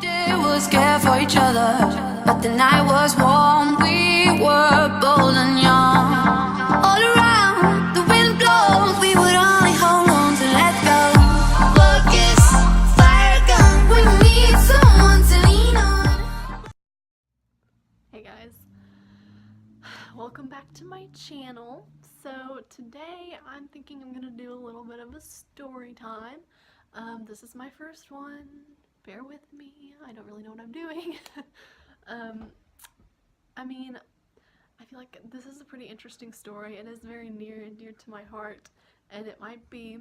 did was care for each other, but the night was warm, we were bold and young. All around, the wind blows, we would only hold on to let go. Look, it's fire gun, we need someone to lean on. Hey guys, welcome back to my channel. So today I'm thinking I'm gonna do a little bit of a story time. This is my first one. Bear with me, I don't really know what I'm doing. I mean, I feel like this is a pretty interesting story. It is very near and dear to my heart, and it might be,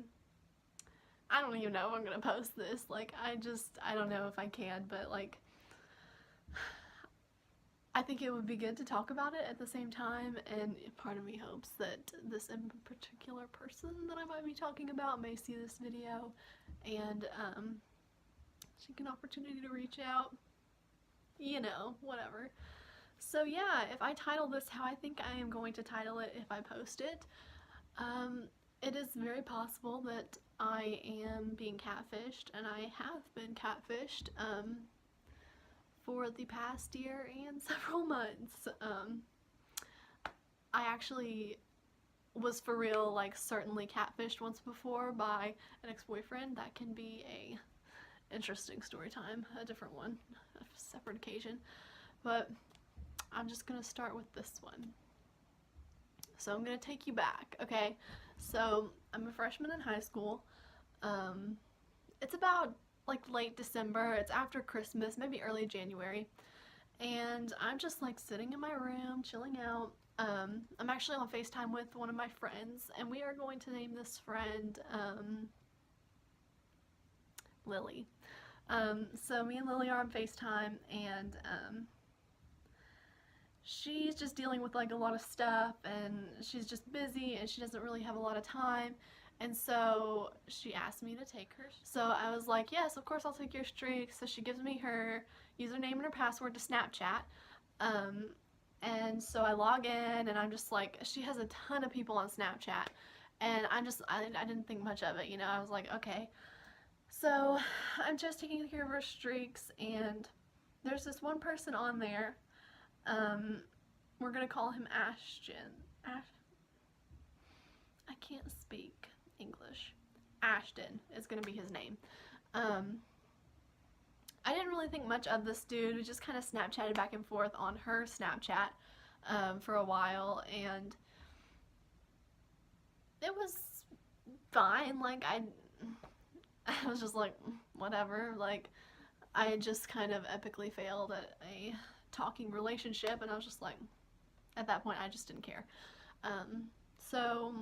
I don't even know if I'm gonna post this. Like, I don't know if I can, but like, I think it would be good to talk about it at the same time, and part of me hopes that this in particular person that I might be talking about may see this video and she get an opportunity to reach out, you know, whatever. So yeah, if I title this how I think I am going to title it if I post it, it is very possible that I am being catfished, and I have been catfished for the past year and several months. I actually was for real, like, certainly catfished once before by an ex-boyfriend. That can be a interesting story time, a different one, a separate occasion. But I'm just gonna start with this one. So I'm gonna take you back, okay? So I'm a freshman in high school. It's about like late December, it's after Christmas, maybe early January, and I'm just like sitting in my room, chilling out. I'm actually on FaceTime with one of my friends, and we are going to name this friend, Lily. So me and Lily are on FaceTime, and, she's just dealing with like a lot of stuff, and she's just busy, and she doesn't really have a lot of time. And so she asked me to take her. So I was like, yes, of course I'll take your streak. So she gives me her username and her password to Snapchat. And so I log in, and I'm just like, she has a ton of people on Snapchat. And I didn't think much of it, you know. I was like, okay. So I'm just taking care of her streaks, and there's this one person on there. We're gonna call him Ashton. I can't speak English. Ashton is gonna be his name. I didn't really think much of this dude. We just kind of Snapchatted back and forth on her Snapchat for a while, and it was fine. Like, I was just like, whatever. Like, I had just kind of epically failed at a talking relationship, and I was just like, at that point I just didn't care. So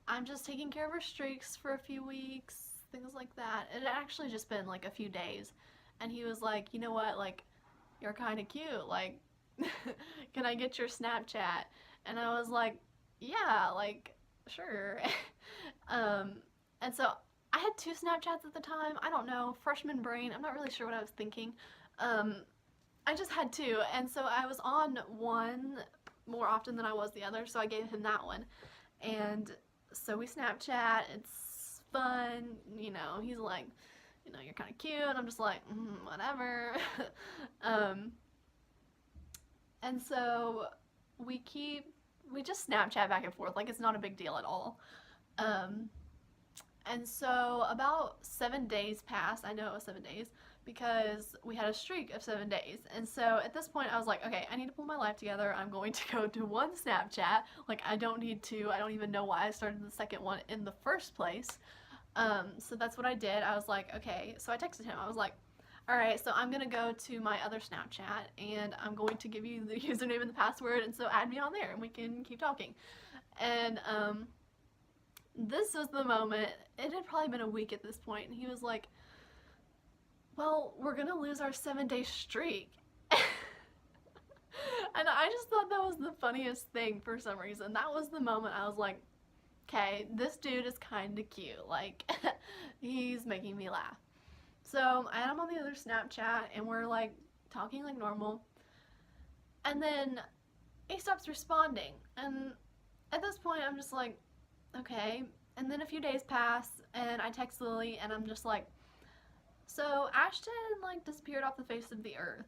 I'm just taking care of her streaks for a few weeks, things like that. It had actually just been like a few days, and he was like, you know what, like, you're kind of cute, like, can I get your Snapchat? And I was like, yeah, like, sure. And so I had 2 Snapchats at the time. I don't know, freshman brain, I'm not really sure what I was thinking. I just had 2, and so I was on one more often than I was the other, so I gave him that one. And so we Snapchat, it's fun, you know, he's like, you know, you're kind of cute, I'm just like, whatever. And so we just Snapchat back and forth, like, it's not a big deal at all. And so about 7 days passed. I know it was 7 days because we had a streak of 7 days. And so at this point I was like, okay, I need to pull my life together. I'm going to go to one Snapchat. Like, I don't need to. I don't even know why I started the second one in the first place. So that's what I did. I was like, okay. So I texted him. I was like, alright, so I'm gonna go to my other Snapchat, and I'm going to give you the username and the password, and so add me on there and we can keep talking. And this was the moment. It had probably been a week at this point, and he was like, well, we're gonna lose our 7-day streak. And I just thought that was the funniest thing for some reason. That was the moment I was like, okay, this dude is kind of cute. Like, he's making me laugh. So I add him on the other Snapchat, and we're like talking like normal. And then he stops responding. And at this point, I'm just like, okay. And then a few days pass, and I text Lily, and I'm just like, So Ashton like disappeared off the face of the earth.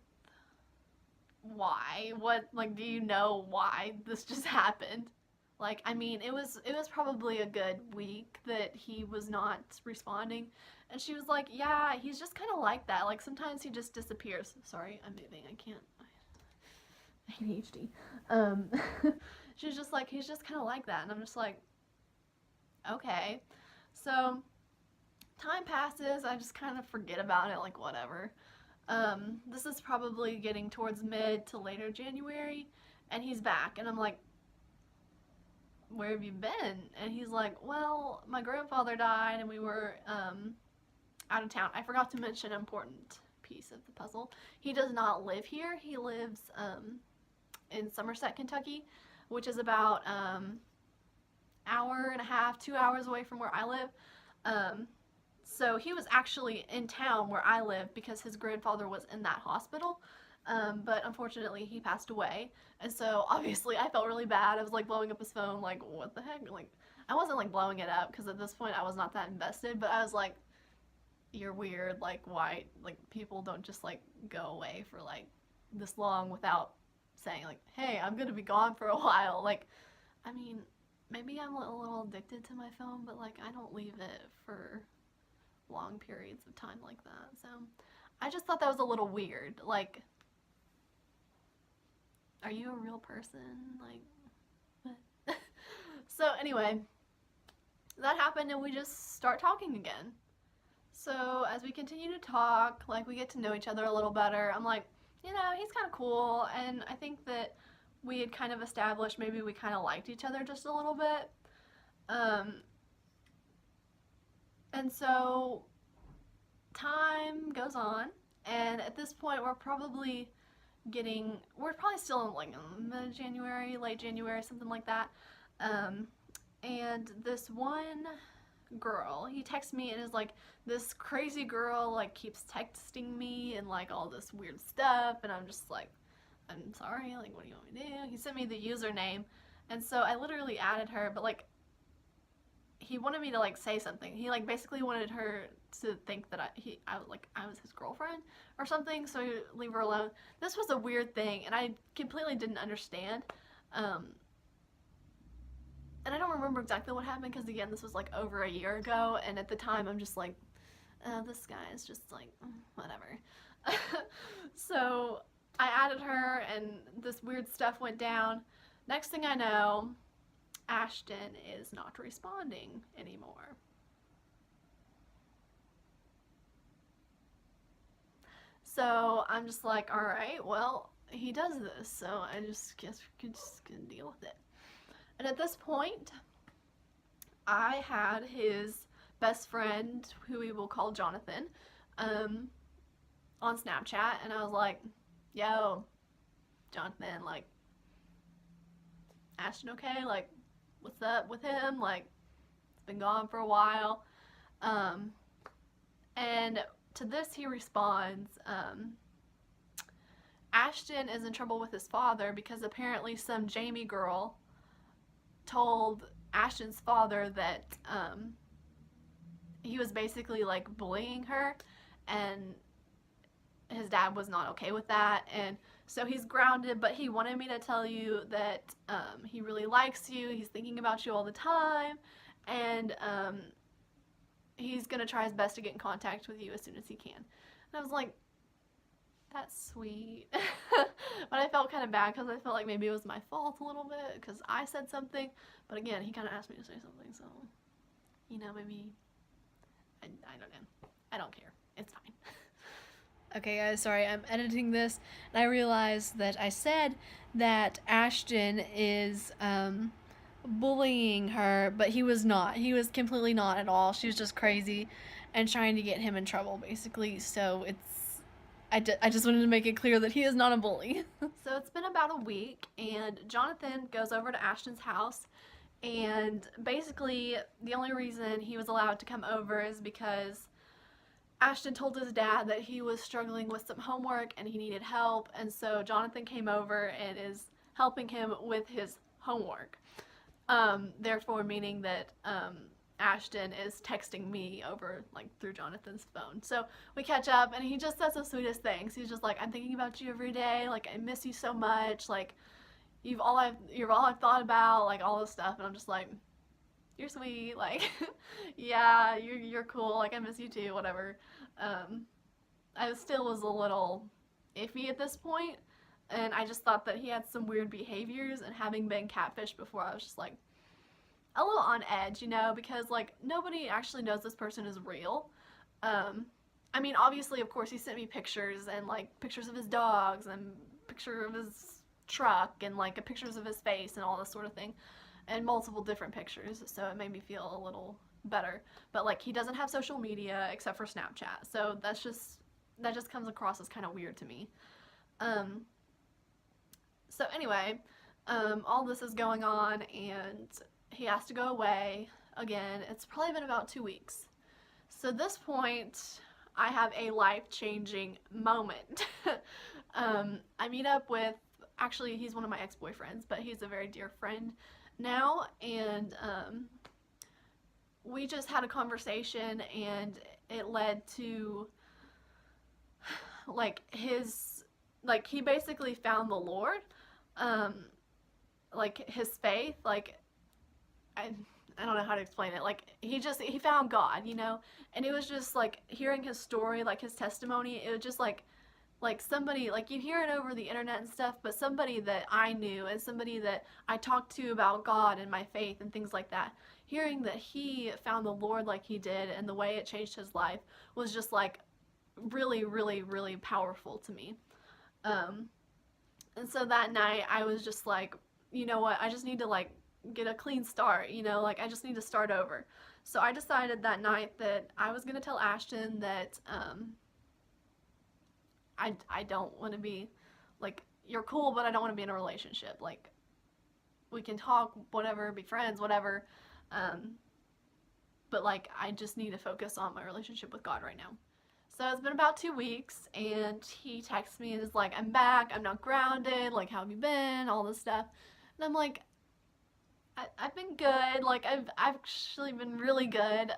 Why? What, like, do you know why this just happened? Like, I mean, it was probably a good week that he was not responding. And she was like, "Yeah, he's just kind of like that. Like sometimes he just disappears." Sorry, I'm moving. I can't. ADHD. Um, she was just like, "He's just kind of like that," and I'm just like, "Okay." So time passes. I just kind of forget about it. Like whatever. This is probably getting towards mid to later January, and he's back, and I'm like, "Where have you been?" And he's like, "Well, my grandfather died, and we were out of town." I forgot to mention an important piece of the puzzle. He does not live here. He lives in Somerset, Kentucky, which is about hour and a half, 2 hours away from where I live. So he was actually in town where I live because his grandfather was in that hospital. But unfortunately, he passed away. And so obviously, I felt really bad. I was like blowing up his phone, like, what the heck? Like, I wasn't like blowing it up because at this point, I was not that invested. But I was like, you're weird. Like, why? Like, people don't just like go away for like this long without saying, like, hey, I'm going to be gone for a while. Like, I mean, maybe I'm a little addicted to my phone, but like, I don't leave it for long periods of time like that. So I just thought that was a little weird. Like, are you a real person? Like, what? So anyway, that happened and we just start talking again. So as we continue to talk, like we get to know each other a little better, I'm like, you know, he's kind of cool, and I think that we had kind of established maybe we kind of liked each other just a little bit. And so time goes on, and at this point we're probably still in like mid-January, late January, something like that. And this one girl, he texts me and is like, this crazy girl like keeps texting me and like all this weird stuff, and I'm just like, I'm sorry, like what do you want me to do? He sent me the username, and so I literally added her, but like he wanted me to like say something. He like basically wanted her to think that I was his girlfriend or something, so leave her alone. This was a weird thing, and I completely didn't understand. And I don't remember exactly what happened because again, this was like over a year ago, and at the time I'm just like, this guy is just like whatever. So I added her, and this weird stuff went down. Next thing I know, Ashton is not responding anymore. So I'm just like, all right, well, he does this, so I just guess we could just deal with it. And at this point, I had his best friend, who we will call Jonathan, on Snapchat, and I was like, yo, Jonathan, like, Ashton okay? Like, what's up with him? Like, it's been gone for a while. And to this he responds, Ashton is in trouble with his father because apparently some Jamie girl told Ashton's father that he was basically like bullying her, and his dad was not okay with that, and so he's grounded. But he wanted me to tell you that he really likes you, he's thinking about you all the time, and he's gonna try his best to get in contact with you as soon as he can. And I was like, that's sweet. But I felt kind of bad because I felt like maybe it was my fault a little bit because I said something, but again, he kind of asked me to say something, so you know, maybe I don't know. I don't care. It's fine. Okay, guys, sorry, I'm editing this, and I realized that I said that Ashton is bullying her, but he was not. He was completely not at all. She was just crazy and trying to get him in trouble, basically. So I just wanted to make it clear that he is not a bully. So it's been about a week, and Jonathan goes over to Ashton's house, and basically the only reason he was allowed to come over is because Ashton told his dad that he was struggling with some homework and he needed help, and so Jonathan came over and is helping him with his homework. Therefore meaning that Ashton is texting me over, like, through Jonathan's phone. So we catch up, and he just says the sweetest things. He's just like, I'm thinking about you every day. Like, I miss you so much. Like, you're all I've thought about. Like, all this stuff. And I'm just like, you're sweet. Like, yeah, you're cool. Like, I miss you too. Whatever. I still was a little iffy at this point, and I just thought that he had some weird behaviors. And having been catfished before, I was just like, a little on edge, you know, because, like, nobody actually knows this person is real. I mean, obviously, of course, he sent me pictures, and, like, pictures of his dogs, and picture of his truck, and, like, pictures of his face, and all this sort of thing, and multiple different pictures, so it made me feel a little better. But, like, he doesn't have social media except for Snapchat, so that just comes across as kind of weird to me. So anyway, all this is going on, and he has to go away again. It's probably been about 2 weeks. So at this point, I have a life-changing moment. I meet up with, actually, he's one of my ex-boyfriends, but he's a very dear friend now, and we just had a conversation, and it led to, like, he basically found the Lord, like, his faith, like, I don't know how to explain it. Like, he found God, you know? And it was just, like, hearing his story, like, his testimony, it was just, like somebody, like, you hear it over the internet and stuff, but somebody that I knew and somebody that I talked to about God and my faith and things like that, hearing that he found the Lord like he did and the way it changed his life was just, like, really, really, really powerful to me. And so that night, I was just like, you know what, I just need to, like, get a clean start, you know, like, I just need to start over. So I decided that night that I was gonna tell Ashton that I don't want to be, like, you're cool, but I don't want to be in a relationship. Like, we can talk, whatever, be friends, whatever, but, like, I just need to focus on my relationship with God right now. So it's been about 2 weeks, and he texts me and is like, I'm back, I'm not grounded, like, how have you been, all this stuff. And I'm like, I've been good, like, I've actually been really good,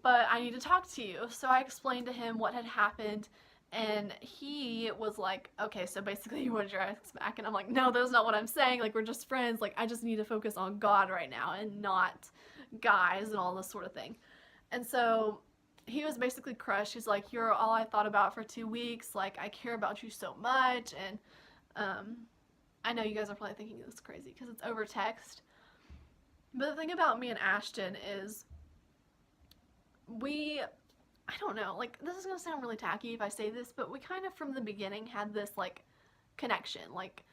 but I need to talk to you. So I explained to him what had happened, and he was like, okay, so basically you wanted your ex back. And I'm like, no, that's not what I'm saying, like, we're just friends, like, I just need to focus on God right now and not guys and all this sort of thing. And so he was basically crushed. He's like, you're all I thought about for 2 weeks, like, I care about you so much. And I know you guys are probably thinking this is crazy because it's over text. But the thing about me and Ashton is I don't know, like, this is going to sound really tacky if I say this, but we kind of from the beginning had this, like, connection. Like,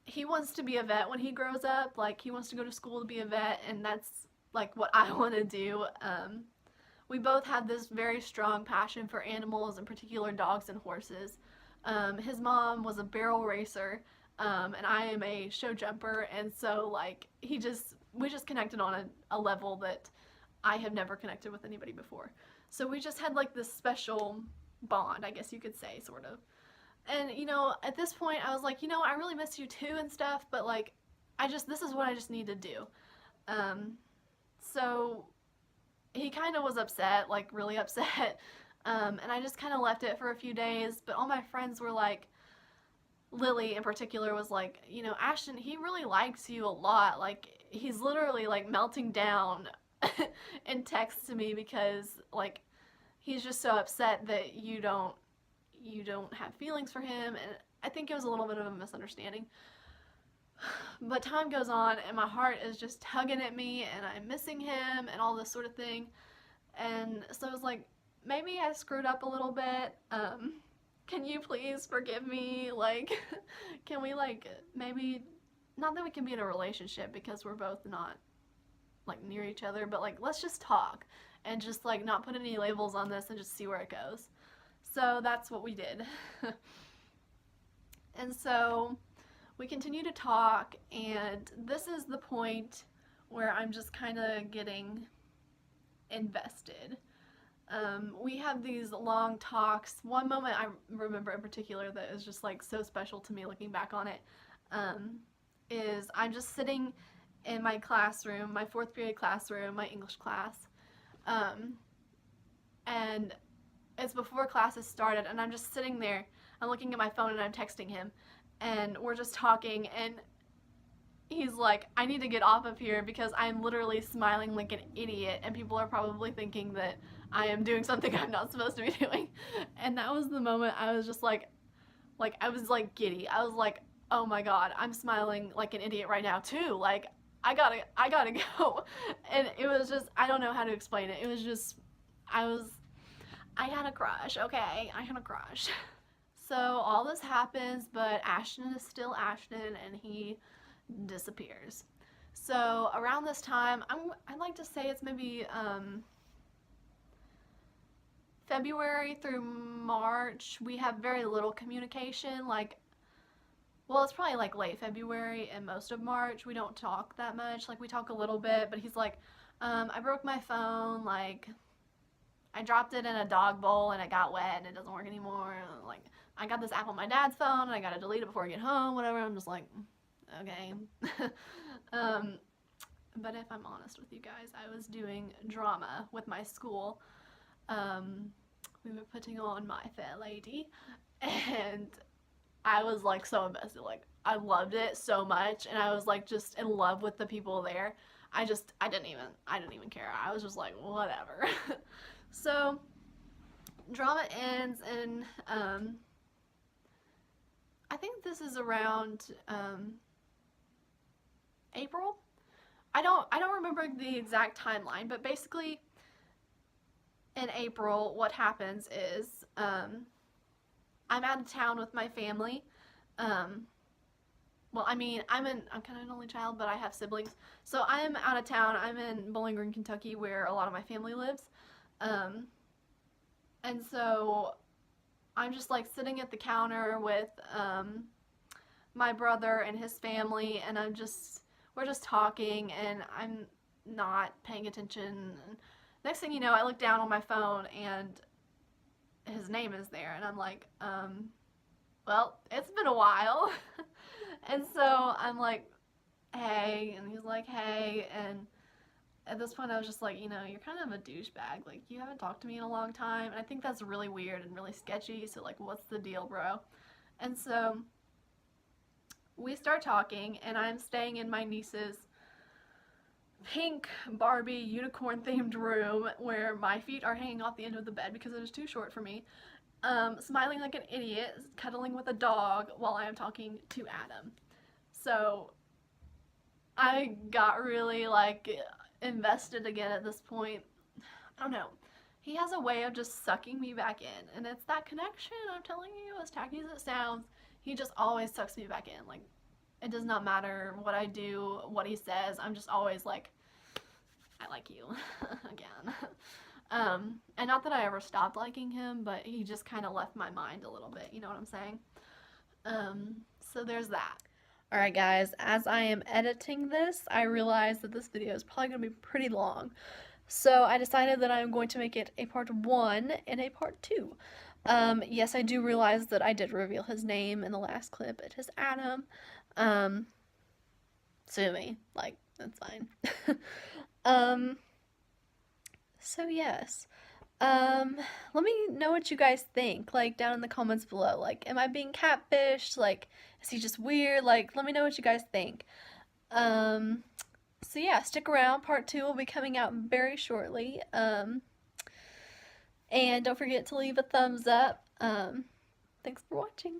he wants to be a vet when he grows up. Like, he wants to go to school to be a vet, and that's, like, what I want to do. We both had this very strong passion for animals, in particular dogs and horses. His mom was a barrel racer, and I am a show jumper, and so, like, we just connected on a level that I have never connected with anybody before. So we just had, like, this special bond, I guess you could say, sort of. And, you know, at this point, I was like, you know, I really miss you too and stuff, but, like, this is what I just need to do. So he kind of was upset, like, really upset. And I just kind of left it for a few days, but all my friends were like, Lily in particular was like, you know, Ashton, he really likes you a lot. Like, he's literally, like, melting down in text to me because, like, he's just so upset that you don't have feelings for him. And I think it was a little bit of a misunderstanding. But time goes on, and my heart is just tugging at me, and I'm missing him, and all this sort of thing. And so I was like, maybe I screwed up a little bit. Can you please forgive me? Like, can we, like, maybe, not that we can be in a relationship because we're both not, like, near each other, but, like, let's just talk and just, like, not put any labels on this and just see where it goes. So that's what we did. And so we continue to talk, and this is the point where I'm just kind of getting invested. We have these long talks. One moment I remember in particular that is just, like, so special to me looking back on it, is I'm just sitting in my classroom, my 4th period classroom, my English class. And it's before classes started, and I'm just sitting there, I'm looking at my phone and I'm texting him, and we're just talking, and he's like, I need to get off of here because I'm literally smiling like an idiot, and people are probably thinking that I am doing something I'm not supposed to be doing. And that was the moment I was just like I was like giddy. I was like, oh my god, I'm smiling like an idiot right now too. Like, I gotta go. And it was just, I don't know how to explain it. It was just, I had a crush, okay? I had a crush. So all this happens, but Ashton is still Ashton, and he disappears. So around this time, I'd like to say it's maybe February through March. We have very little communication. Like, well, it's probably like late February and most of March. We don't talk that much. Like, we talk a little bit, but he's like, I broke my phone. Like, I dropped it in a dog bowl and it got wet and it doesn't work anymore. Like, I got this app on my dad's phone and I gotta delete it before I get home, whatever. I'm just like, okay. But if I'm honest with you guys, I was doing drama with my school. We were putting on My Fair Lady, and I was like so invested. Like, I loved it so much, and I was like just in love with the people there. I didn't even care. I was just like, whatever. So drama ends, and I think this is around April. I don't remember the exact timeline, but basically in April what happens is I'm out of town with my family. Well, I mean, I'm kind of an only child, but I have siblings. So I'm out of town. I'm in Bowling Green, Kentucky, where a lot of my family lives. And so I'm just like sitting at the counter with my brother and his family, and we're just talking, and I'm not paying attention. Next thing you know, I look down on my phone and his name is there, and I'm like, well, it's been a while. And so I'm like, hey, and he's like, hey, and at this point I was just like, you know, you're kind of a douchebag, like, you haven't talked to me in a long time, and I think that's really weird and really sketchy, so like, what's the deal, bro? And so we start talking, and I'm staying in my niece's pink Barbie unicorn themed room where my feet are hanging off the end of the bed because it is too short for me, smiling like an idiot, cuddling with a dog while I am talking to Adam. So I got really like invested again at this point. I don't know. He has a way of just sucking me back in, and it's that connection, I'm telling you, as tacky as it sounds. He just always sucks me back in. Like, it does not matter what I do, what he says, I'm just always like, I like you again. And not that I ever stopped liking him, but he just kind of left my mind a little bit, you know what I'm saying? So there's that. Alright guys, as I am editing this, I realize that this video is probably going to be pretty long. So I decided that I'm going to make it a part 1 and a part 2. Yes, I do realize that I did reveal his name in the last clip. It is Adam. Sue me. Like, that's fine. So yes. Let me know what you guys think, like, down in the comments below. Like, am I being catfished? Like, is he just weird? Like, let me know what you guys think. So yeah, stick around. Part 2 will be coming out very shortly. And don't forget to leave a thumbs up. Thanks for watching.